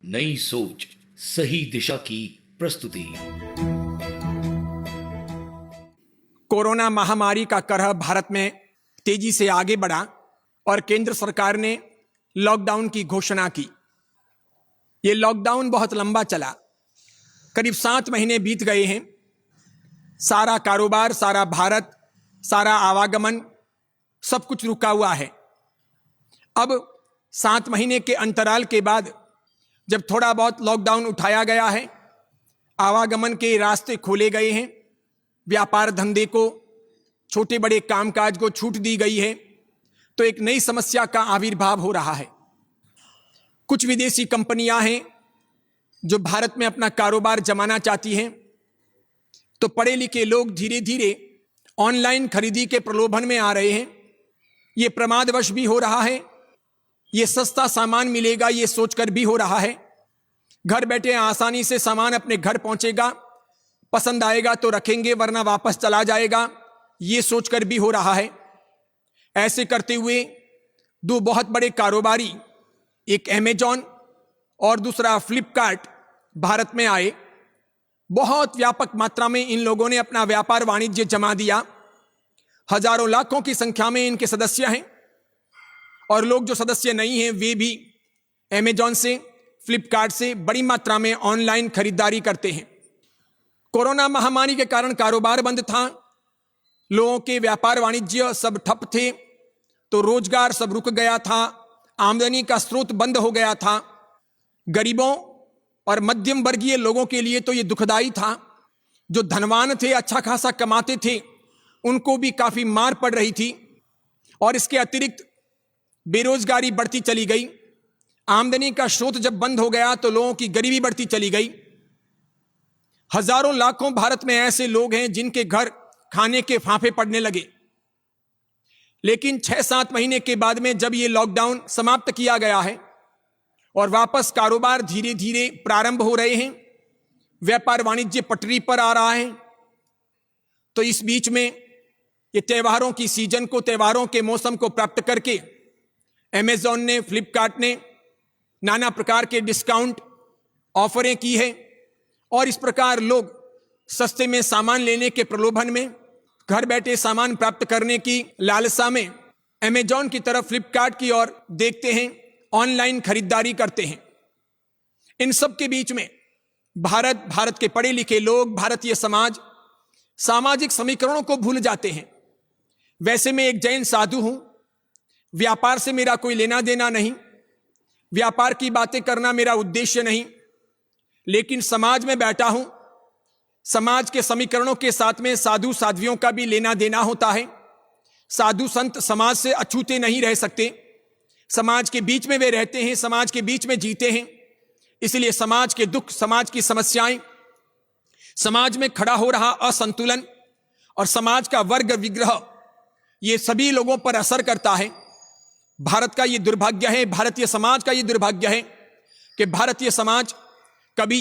नई सोच, सही दिशा की प्रस्तुति। कोरोना महामारी का कहर भारत में तेजी से आगे बढ़ा और केंद्र सरकार ने लॉकडाउन की घोषणा की। ये लॉकडाउन बहुत लंबा चला, करीब 7 महीने बीत गए हैं। सारा कारोबार, सारा भारत, सारा आवागमन, सब कुछ रुका हुआ है। अब 7 महीने के अंतराल के बाद जब थोड़ा बहुत लॉकडाउन उठाया गया है, आवागमन के रास्ते खोले गए हैं, व्यापार धंधे को, छोटे बड़े कामकाज को छूट दी गई है, तो एक नई समस्या का आविर्भाव हो रहा है। कुछ विदेशी कंपनियां हैं जो भारत में अपना कारोबार जमाना चाहती हैं, तो पढ़े लिखे लोग धीरे धीरे ऑनलाइन खरीदी के प्रलोभन में आ रहे हैं। ये प्रमादवश भी हो रहा है, ये सस्ता सामान मिलेगा ये सोचकर भी हो रहा है। घर बैठे आसानी से सामान अपने घर पहुंचेगा, पसंद आएगा तो रखेंगे वरना वापस चला जाएगा, ये सोचकर भी हो रहा है। ऐसे करते हुए दो बहुत बड़े कारोबारी, एक अमेजॉन और दूसरा फ्लिपकार्ट, भारत में आए। बहुत व्यापक मात्रा में इन लोगों ने अपना व्यापार वाणिज्य जमा दिया। हजारों लाखों की संख्या में इनके सदस्य हैं, और लोग जो सदस्य नहीं हैं वे भी अमेजॉन से, फ्लिपकार्ट से बड़ी मात्रा में ऑनलाइन खरीदारी करते हैं। कोरोना महामारी के कारण कारोबार बंद था, लोगों के व्यापार वाणिज्य सब ठप थे, तो रोजगार सब रुक गया था, आमदनी का स्रोत बंद हो गया था। गरीबों और मध्यम वर्गीय लोगों के लिए तो ये दुखदाई था। जो धनवान थे, अच्छा खासा कमाते थे, उनको भी काफी मार पड़ रही थी। और इसके अतिरिक्त बेरोजगारी बढ़ती चली गई। आमदनी का स्रोत जब बंद हो गया तो लोगों की गरीबी बढ़ती चली गई। हजारों लाखों भारत में ऐसे लोग हैं जिनके घर खाने के फांफे पड़ने लगे। लेकिन 6-7 महीने के बाद में जब ये लॉकडाउन समाप्त किया गया है और वापस कारोबार धीरे धीरे प्रारंभ हो रहे हैं, व्यापार वाणिज्य पटरी पर आ रहा है, तो इस बीच में ये त्योहारों की सीजन को, त्योहारों के मौसम को प्राप्त करके अमेजॉन ने, फ्लिपकार्ट ने नाना प्रकार के डिस्काउंट ऑफरें की है। और इस प्रकार लोग सस्ते में सामान लेने के प्रलोभन में, घर बैठे सामान प्राप्त करने की लालसा में अमेजॉन की तरफ, फ्लिपकार्ट की ओर देखते हैं, ऑनलाइन खरीदारी करते हैं। इन सब के बीच में भारत के पढ़े लिखे लोग, भारतीय समाज सामाजिक समीकरणों को भूल जाते हैं। वैसे मैं एक जैन साधु हूं, व्यापार से मेरा कोई लेना देना नहीं, व्यापार की बातें करना मेरा उद्देश्य नहीं, लेकिन समाज में बैठा हूं। समाज के समीकरणों के साथ में साधु साध्वियों का भी लेना देना होता है। साधु संत समाज से अछूते नहीं रह सकते, समाज के बीच में वे रहते हैं, समाज के बीच में जीते हैं। इसलिए समाज के दुख, समाज की समस्याएं, समाज में खड़ा हो रहा असंतुलन और समाज का वर्ग विग्रह, ये सभी लोगों पर असर करता है। भारत का ये दुर्भाग्य है, भारतीय समाज का ये दुर्भाग्य है कि भारतीय समाज कभी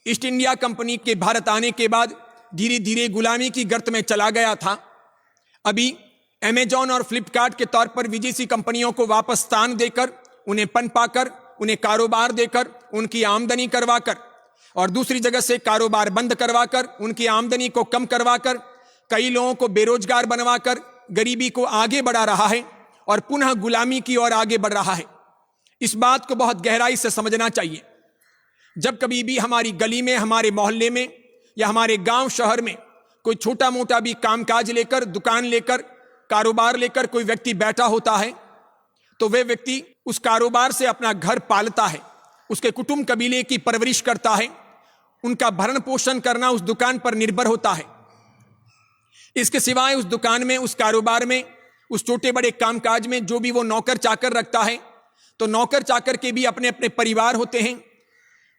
ईस्ट इंडिया कंपनी के भारत आने के बाद धीरे धीरे गुलामी की गर्त में चला गया था। अभी अमेजॉन और फ्लिपकार्ट के तौर पर विदेशी कंपनियों को वापस स्थान देकर, उन्हें पनपाकर, उन्हें कारोबार देकर, उनकी आमदनी करवाकर, और दूसरी जगह से कारोबार बंद करवाकर, उनकी आमदनी को कम करवाकर, कई लोगों को बेरोजगार बनवाकर गरीबी को आगे बढ़ा रहा है और पुनः गुलामी की ओर आगे बढ़ रहा है। इस बात को बहुत गहराई से समझना चाहिए। जब कभी भी हमारी गली में, हमारे मोहल्ले में या हमारे गांव शहर में कोई छोटा मोटा भी कामकाज लेकर, दुकान लेकर, कारोबार लेकर कोई व्यक्ति बैठा होता है, तो वह व्यक्ति उस कारोबार से अपना घर पालता है, उसके कुटुंब कबीले की परवरिश करता है, उनका भरण पोषण करना उस दुकान पर निर्भर होता है। इसके सिवाय उस दुकान में, उस कारोबार में, उस छोटे बड़े कामकाज में जो भी वो नौकर चाकर रखता है, तो नौकर चाकर के भी अपने अपने परिवार होते हैं।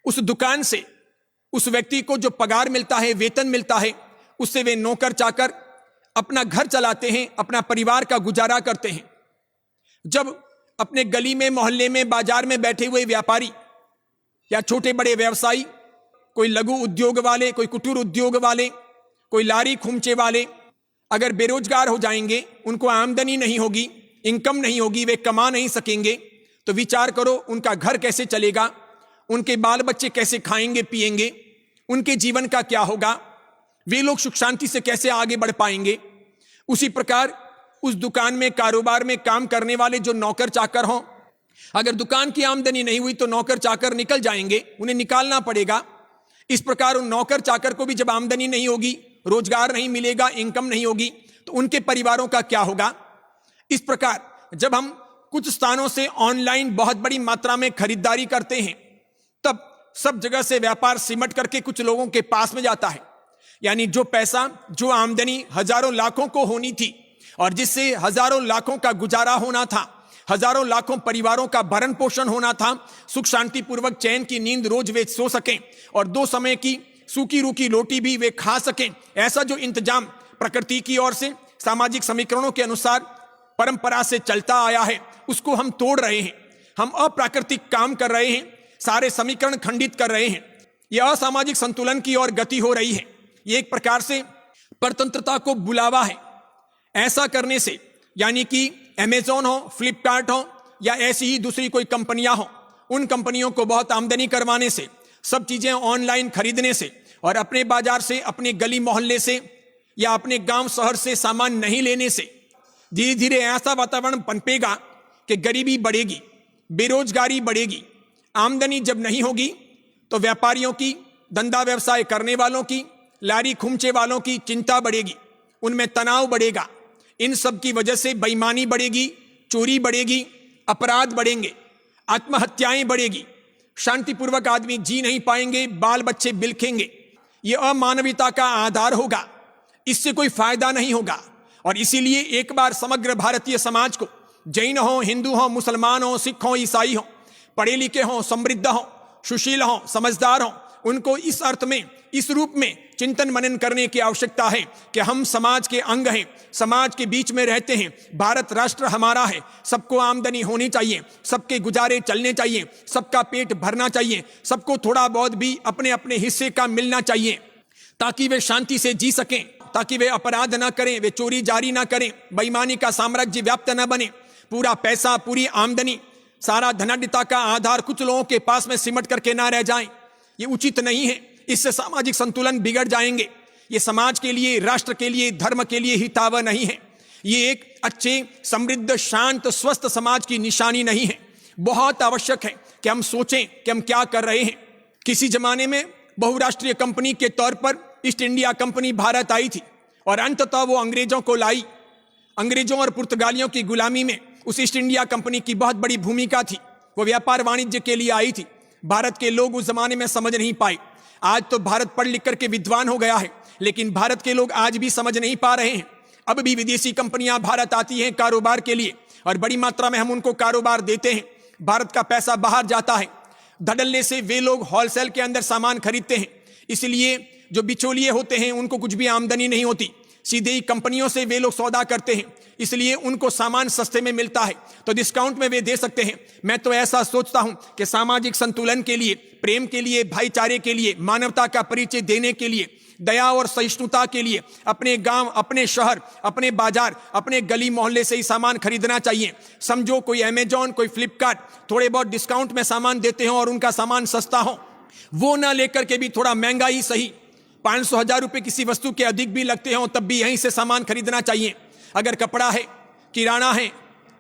उस दुकान से उस व्यक्ति को जो पगार मिलता है, वेतन मिलता है, उससे वे नौकर चाकर अपना घर चलाते हैं, अपना परिवार का गुजारा करते हैं। जब अपने गली में, मोहल्ले में, बाजार में बैठे हुए व्यापारी या छोटे बड़े व्यवसायी, कोई लघु उद्योग वाले, कोई कुटीर उद्योग वाले, कोई लारी खुमचे वाले अगर बेरोजगार हो जाएंगे, उनको आमदनी नहीं होगी, इनकम नहीं होगी, वे कमा नहीं सकेंगे, तो विचार करो उनका घर कैसे चलेगा, उनके बाल बच्चे कैसे खाएंगे पिएंगे, उनके जीवन का क्या होगा, वे लोग सुख शांति से कैसे आगे बढ़ पाएंगे। उसी प्रकार उस दुकान में कारोबार में काम करने वाले जो नौकर चाकर हों, अगर दुकान की आमदनी नहीं हुई तो नौकर चाकर निकल जाएंगे, उन्हें निकालना पड़ेगा। इस प्रकार उन नौकर चाकर को भी जब आमदनी नहीं होगी, रोजगार नहीं मिलेगा, इनकम नहीं होगी, तो उनके परिवारों का क्या होगा। इस प्रकार जब हम कुछ स्थानों से ऑनलाइन बहुत बड़ी मात्रा में खरीदारी करते हैं, तब सब जगह से व्यापार सिमट करके कुछ लोगों के पास में जाता है। यानी जो पैसा, जो आमदनी हजारों लाखों को होनी थी और जिससे हजारों लाखों का गुजारा होना था, हजारों लाखों परिवारों का भरण पोषण होना था, सुख शांति पूर्वक चैन की नींद रोज वे सो सकें और 2 समय की सूखी रूखी रोटी भी वे खा सकें, ऐसा जो इंतजाम प्रकृति की ओर से सामाजिक समीकरणों के अनुसार परंपरा से चलता आया है, उसको हम तोड़ रहे हैं। हम अप्राकृतिक काम कर रहे हैं, सारे समीकरण खंडित कर रहे हैं। यह असामाजिक संतुलन की ओर गति हो रही है। ये एक प्रकार से परतंत्रता को बुलावा है। ऐसा करने से, यानी कि अमेजॉन हो, फ्लिपकार्ट हो या ऐसी ही दूसरी कोई कंपनियां हो, उन कंपनियों को बहुत आमदनी करवाने से, सब चीजें ऑनलाइन खरीदने से और अपने बाजार से, अपने गली मोहल्ले से या अपने गांव शहर से सामान नहीं लेने से धीरे धीरे ऐसा वातावरण पनपेगा कि गरीबी बढ़ेगी, बेरोजगारी बढ़ेगी। आमदनी जब नहीं होगी तो व्यापारियों की, धंधा व्यवसाय करने वालों की, लारी खुमचे वालों की चिंता बढ़ेगी, उनमें तनाव बढ़ेगा। इन सब की वजह से बेईमानी बढ़ेगी, चोरी बढ़ेगी, अपराध बढ़ेंगे, आत्महत्याएं बढ़ेगी, शांतिपूर्वक आदमी जी नहीं पाएंगे, बाल बच्चे बिलखेंगे। यह अमानवीयता का आधार होगा, इससे कोई फायदा नहीं होगा। और इसीलिए एक बार समग्र भारतीय समाज को, जैन हो, हिंदू हो, मुसलमान हो, सिख हो, ईसाई हो, पढ़े लिखे हो, समृद्ध हो, सुशील हो, समझदार हो, उनको इस अर्थ में, इस रूप में चिंतन मनन करने की आवश्यकता है कि हम समाज के अंग हैं, समाज के बीच में रहते हैं, भारत राष्ट्र हमारा है, सबको आमदनी होनी चाहिए, सबके गुजारे चलने चाहिए, सबका पेट भरना चाहिए, सबको थोड़ा बहुत भी अपने अपने हिस्से का मिलना चाहिए, ताकि वे शांति से जी सकें, ताकि वे अपराध ना करें, वे चोरी जारी ना करें, बेईमानी का साम्राज्य व्याप्त न बने। पूरा पैसा, पूरी आमदनी, सारा धनाढ्यता का आधार कुछ लोगों के पास में सिमट करके ना रह जाएं, ये उचित नहीं है। इससे सामाजिक संतुलन बिगड़ जाएंगे। ये समाज के लिए, राष्ट्र के लिए, धर्म के लिए हितावह नहीं है। ये एक अच्छे, समृद्ध, शांत, स्वस्थ समाज की निशानी नहीं है। बहुत आवश्यक है कि हम सोचें कि हम क्या कर रहे हैं। किसी जमाने में बहुराष्ट्रीय कंपनी के तौर पर ईस्ट इंडिया कंपनी भारत आई थी और अंततः वो अंग्रेजों को लाई। अंग्रेजों और पुर्तगालियों की गुलामी में उस ईस्ट इंडिया कंपनी की बहुत बड़ी भूमिका थी। वो व्यापार वाणिज्य के लिए आई थी। भारत के लोग उस जमाने में समझ नहीं पाए। आज तो भारत पढ़ लिख करके विद्वान हो गया है, लेकिन भारत के लोग आज भी समझ नहीं पा रहे हैं। अब भी विदेशी कंपनियां भारत आती हैं कारोबार के लिए और बड़ी मात्रा में हम उनको कारोबार देते हैं। भारत का पैसा बाहर जाता है। धड़ल्ले से वे लोग होलसेल के अंदर सामान खरीदते हैं, इसलिए जो बिचौलिए होते हैं उनको कुछ भी आमदनी नहीं होती। सीधे ही कंपनियों से वे लोग सौदा करते हैं, इसलिए उनको सामान सस्ते में मिलता है, तो डिस्काउंट में वे दे सकते हैं। मैं तो ऐसा सोचता हूं कि सामाजिक संतुलन के लिए, प्रेम के लिए, भाईचारे के लिए, मानवता का परिचय देने के लिए, दया और सहिष्णुता के लिए अपने गांव, अपने शहर, अपने बाजार, अपने गली मोहल्ले से ही सामान खरीदना चाहिए। समझो कोई अमेजॉन, कोई फ्लिपकार्ट थोड़े बहुत डिस्काउंट में सामान देते हो और उनका सामान सस्ता हो, वो ना लेकर के भी थोड़ा महंगा ही सही, 500-1000 रुपए किसी वस्तु के अधिक भी लगते हो, तब भी यहीं से सामान खरीदना चाहिए। अगर कपड़ा है, किराना है,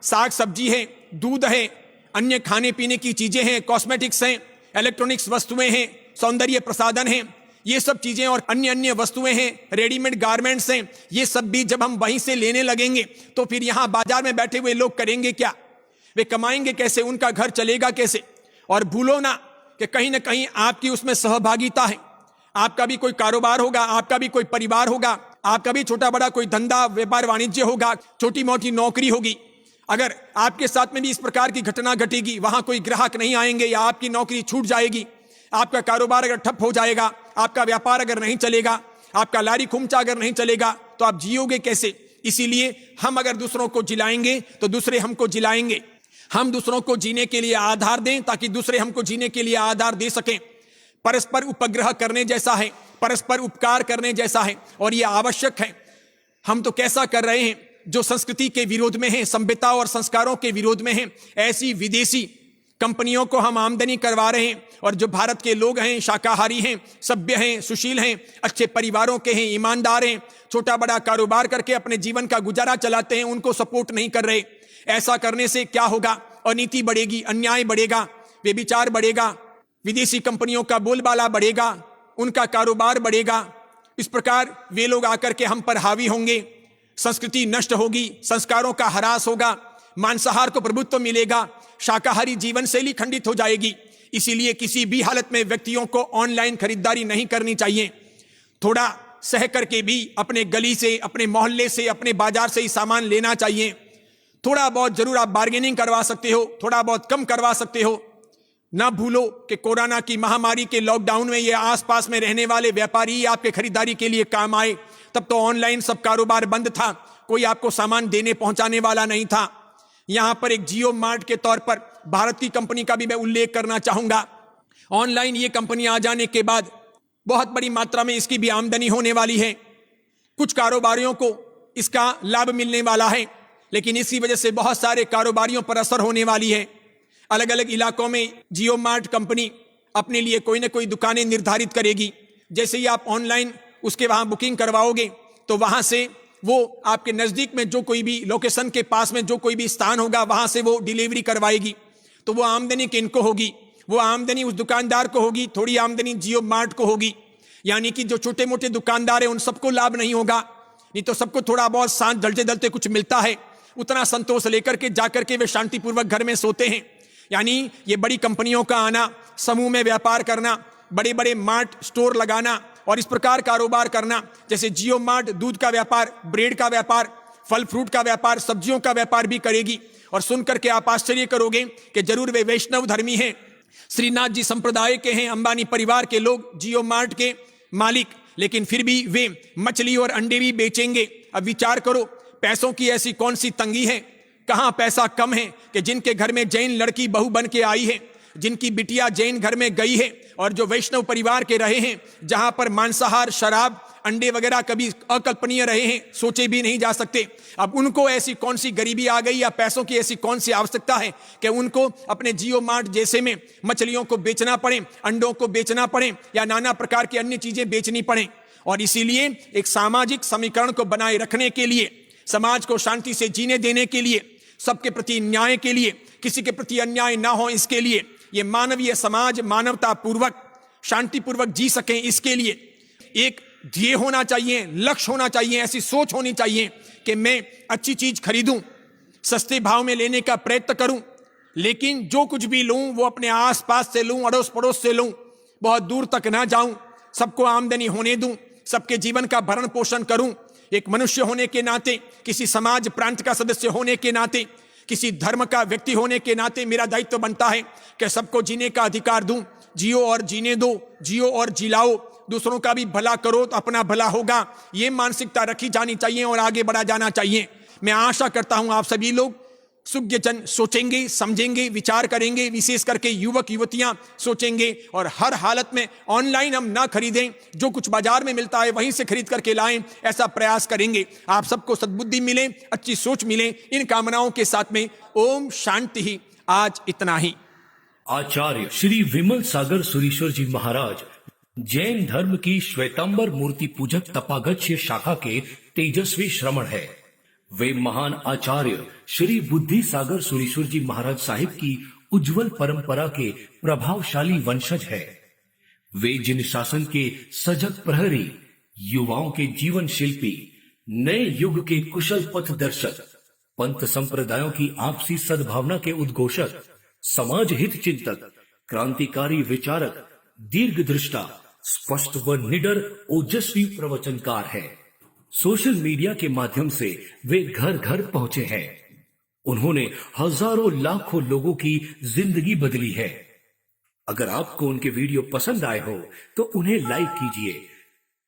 साग सब्जी है, दूध है, अन्य खाने पीने की चीजें हैं, कॉस्मेटिक्स हैं, इलेक्ट्रॉनिक्स वस्तुएं हैं, सौंदर्य प्रसाधन हैं, ये सब चीजें और अन्य अन्य वस्तुएं हैं, रेडीमेड गारमेंट्स हैं, ये सब भी जब हम वहीं से लेने लगेंगे तो फिर यहां बाजार में बैठे हुए लोग करेंगे क्या? वे कमाएंगे कैसे? उनका घर चलेगा कैसे? और भूलो ना कि कहीं ना कहीं आपकी उसमें सहभागिता है। आपका भी कोई कारोबार होगा, आपका भी कोई परिवार होगा, आपका भी छोटा बड़ा कोई धंधा व्यापार वाणिज्य होगा, छोटी मोटी नौकरी होगी। अगर आपके साथ में भी इस प्रकार की घटना घटेगी, वहां कोई ग्राहक नहीं आएंगे या आपकी नौकरी छूट जाएगी, आपका कारोबार अगर ठप हो जाएगा, आपका व्यापार अगर नहीं चलेगा, आपका लारी खुमचा अगर नहीं चलेगा, तो आप जियोगे कैसे? इसीलिए हम अगर दूसरों को जिलाएंगे तो दूसरे हमको जिलाएंगे। हम दूसरों को जीने के लिए आधार दें ताकि दूसरे हमको जीने के लिए आधार दे सकें। परस्पर उपग्रह करने जैसा है, परस्पर उपकार करने जैसा है और यह आवश्यक है। हम तो कैसा कर रहे हैं जो संस्कृति के विरोध में है, सभ्यता और संस्कारों के विरोध में है। ऐसी विदेशी कंपनियों को हम आमदनी करवा रहे हैं, और जो भारत के लोग हैं, शाकाहारी हैं, सभ्य हैं, सुशील हैं, अच्छे परिवारों के हैं, ईमानदार हैं, छोटा बड़ा कारोबार करके अपने जीवन का गुजारा चलाते हैं, उनको सपोर्ट नहीं कर रहे। ऐसा करने से क्या होगा? अनीति बढ़ेगी, अन्याय बढ़ेगा, व्यभिचार बढ़ेगा, विदेशी कंपनियों का बोलबाला बढ़ेगा, उनका कारोबार बढ़ेगा। इस प्रकार वे लोग आकर के हम पर हावी होंगे, संस्कृति नष्ट होगी, संस्कारों का ह्रास होगा, मांसाहार को प्रभुत्व मिलेगा, शाकाहारी जीवन शैली खंडित हो जाएगी। इसीलिए किसी भी हालत में व्यक्तियों को ऑनलाइन खरीदारी नहीं करनी चाहिए। थोड़ा सह करके भी अपने गली से, अपने मोहल्ले से, अपने बाजार से ही सामान लेना चाहिए। थोड़ा बहुत जरूर आप बार्गेनिंग करवा सकते हो, थोड़ा बहुत कम करवा सकते हो। ना भूलो कि कोरोना की महामारी के लॉकडाउन में ये आसपास में रहने वाले व्यापारी आपके खरीदारी के लिए काम आए। तब तो ऑनलाइन सब कारोबार बंद था, कोई आपको सामान देने पहुंचाने वाला नहीं था। यहां पर एक जियो मार्ट के तौर पर भारत की कंपनी का भी मैं उल्लेख करना चाहूंगा। ऑनलाइन ये कंपनी आ जाने के बाद बहुत बड़ी मात्रा में इसकी भी आमदनी होने वाली है। कुछ कारोबारियों को इसका लाभ मिलने वाला है, लेकिन इसी वजह से बहुत सारे कारोबारियों पर असर होने वाली है। अलग अलग इलाकों में जियो मार्ट कंपनी अपने लिए कोई ना कोई दुकानें निर्धारित करेगी। जैसे ही आप ऑनलाइन उसके वहां बुकिंग करवाओगे तो वहां से वो आपके नजदीक में जो कोई भी लोकेशन के पास में जो कोई भी स्थान होगा वहां से वो डिलीवरी करवाएगी। तो वो आमदनी किनको होगी? वो आमदनी उस दुकानदार को होगी, थोड़ी आमदनी जियो मार्ट को होगी। यानी कि जो छोटे मोटे दुकानदार हैं उन सबको लाभ नहीं होगा। नहीं तो सबको थोड़ा बहुत सांस जलते जलते कुछ मिलता है, उतना संतोष लेकर के जाकर के वे शांतिपूर्वक घर में सोते हैं। यानी ये बड़ी कंपनियों का आना, समूह में व्यापार करना, बड़े बड़े मार्ट स्टोर लगाना और इस प्रकार कारोबार करना, जैसे जियो मार्ट दूध का व्यापार, ब्रेड का व्यापार, फल फ्रूट का व्यापार, सब्जियों का व्यापार भी करेगी। और सुनकर के आप आश्चर्य करोगे कि जरूर वे वैष्णव धर्मी हैं, श्रीनाथ जी संप्रदाय के हैं, अंबानी परिवार के लोग, जियो मार्ट के मालिक, लेकिन फिर भी वे मछली और अंडे भी बेचेंगे। अब विचार करो, पैसों की ऐसी कौन सी तंगी है, कहां पैसा कम है कि जिनके घर में जैन लड़की बहू बन के आई है, जिनकी बिटिया जैन घर में गई है, और जो वैष्णव परिवार के रहे हैं, जहां पर मांसाहार, शराब, अंडे वगैरह कभी अकल्पनीय रहे हैं, सोचे भी नहीं जा सकते। अब उनको ऐसी कौन सी गरीबी आ गई या पैसों की ऐसी कौन सी आवश्यकता है कि उनको अपने जियो मार्ट जैसे में मछलियों को बेचना पड़े, अंडों को बेचना पड़े या नाना प्रकार की अन्य चीजें बेचनी पड़े। और इसीलिए एक सामाजिक समीकरण को बनाए रखने के लिए, समाज को शांति से जीने देने के लिए, सबके प्रति न्याय के लिए, किसी के प्रति अन्याय ना हो इसके लिए, ये मानवीय समाज मानवता पूर्वक शांतिपूर्वक जी सके, इसके लिए एक ध्येय होना चाहिए, लक्ष्य होना चाहिए, ऐसी सोच होनी चाहिए कि मैं अच्छी चीज खरीदूं, सस्ते भाव में लेने का प्रयत्न करूं, लेकिन जो कुछ भी लूं वो अपने आसपास से लूं, अड़ोस पड़ोस से लूं, बहुत दूर तक ना जाऊं, सबको आमदनी होने दूं, सबके जीवन का भरण पोषण करूं। एक मनुष्य होने के नाते, किसी समाज प्रांत का सदस्य होने के नाते, किसी धर्म का व्यक्ति होने के नाते मेरा दायित्व बनता है कि सबको जीने का अधिकार दूं। जियो और जीने दो, जियो और जिलाओ, दूसरों का भी भला करो तो अपना भला होगा, ये मानसिकता रखी जानी चाहिए और आगे बढ़ा जाना चाहिए। मैं आशा करता हूं आप सभी लोग सुज्ञजन सोचेंगे, समझेंगे, विचार करेंगे, विशेष करके युवक युवतियां सोचेंगे और हर हालत में ऑनलाइन हम ना खरीदें, जो कुछ बाजार में मिलता है वहीं से खरीद करके लाएं, ऐसा प्रयास करेंगे। आप सबको सद्बुद्धि मिले, अच्छी सोच मिले, इन कामनाओं के साथ में ओम शांति ही। आज इतना ही। आचार्य श्री विमल सागर सुरीश्वर जी महाराज जैन धर्म की श्वेतांबर मूर्ति पूजक तपागच्य शाखा के तेजस्वी श्रमण है। वे महान आचार्य श्री बुद्धि सागर सुरीश्वर जी महाराज साहिब की उज्जवल परंपरा के प्रभावशाली वंशज है। वे जिन शासन के सजग प्रहरी, युवाओं के जीवन शिल्पी, नए युग के कुशल पथ दर्शक, पंथ संप्रदायों की आपसी सद्भावना के उद्घोषक, समाज हित चिंतक, क्रांतिकारी विचारक, दीर्घदृष्टा, स्पष्ट व निडर ओजस्वी प्रवचनकार है। सोशल मीडिया के माध्यम से वे घर घर पहुंचे हैं। उन्होंने हजारों लाखों लोगों की जिंदगी बदली है। अगर आपको उनके वीडियो पसंद आए हो तो उन्हें लाइक कीजिए,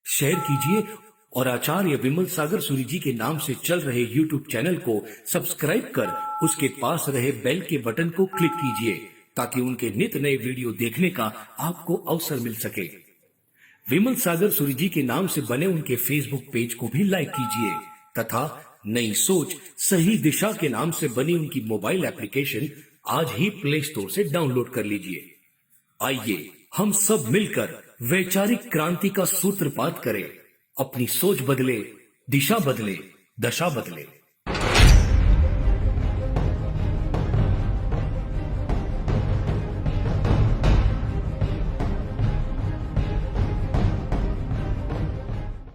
शेयर कीजिए और आचार्य विमल सागर सूरी जी के नाम से चल रहे YouTube चैनल को सब्सक्राइब कर उसके पास रहे बेल के बटन को क्लिक कीजिए ताकि उनके नित नए वीडियो देखने का आपको अवसर मिल सके। विमल सागर सूरी जी के नाम से बने उनके फेसबुक पेज को भी लाइक कीजिए तथा नई सोच सही दिशा के नाम से बनी उनकी मोबाइल एप्लीकेशन आज ही प्ले स्टोर से डाउनलोड कर लीजिए। आइए हम सब मिलकर वैचारिक क्रांति का सूत्रपात करें। अपनी सोच बदले, दिशा बदले, दशा बदले।